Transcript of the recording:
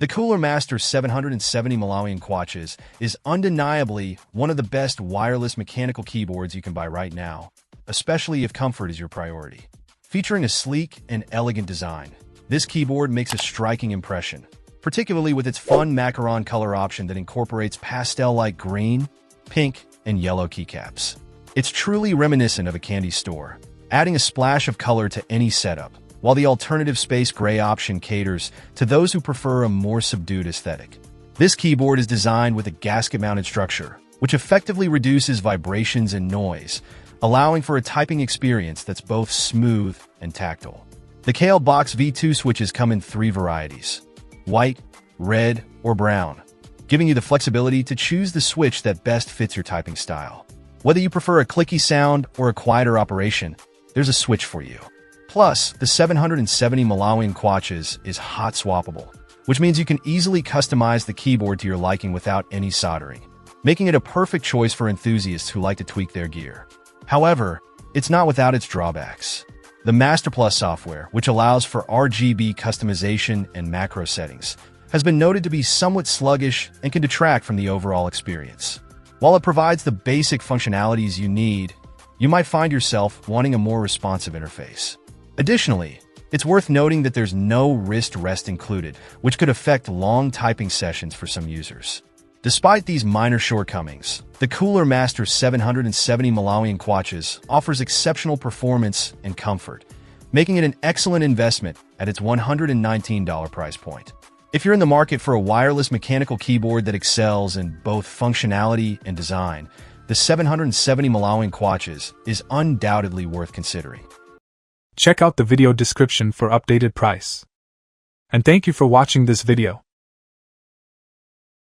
The Cooler Master 770 Malawian Kwaches is undeniably one of the best wireless mechanical keyboards you can buy right now, especially if comfort is your priority. Featuring a sleek and elegant design, this keyboard makes a striking impression, particularly with its fun macaron color option that incorporates pastel-like green, pink, and yellow keycaps. It's truly reminiscent of a candy store, adding a splash of color to any setup, while the alternative space gray option caters to those who prefer a more subdued aesthetic. This keyboard is designed with a gasket-mounted structure, which effectively reduces vibrations and noise, allowing for a typing experience that's both smooth and tactile. The KL Box V2 switches come in 3 varieties: white, red, or brown, giving you the flexibility to choose the switch that best fits your typing style. Whether you prefer a clicky sound or a quieter operation, there's a switch for you. Plus, the 770 Malawian Kwaches is hot swappable, which means you can easily customize the keyboard to your liking without any soldering, making it a perfect choice for enthusiasts who like to tweak their gear. However, it's not without its drawbacks. The Master Plus software, which allows for RGB customization and macro settings, has been noted to be somewhat sluggish and can detract from the overall experience. While it provides the basic functionalities you need, you might find yourself wanting a more responsive interface. Additionally, it's worth noting that there's no wrist rest included, which could affect long typing sessions for some users. Despite these minor shortcomings, the Cooler Master 770 Malawian Kwaches offers exceptional performance and comfort, making it an excellent investment at its $119 price point. If you're in the market for a wireless mechanical keyboard that excels in both functionality and design, the 770 Malawian Kwaches is undoubtedly worth considering. Check out the video description for updated price. And thank you for watching this video.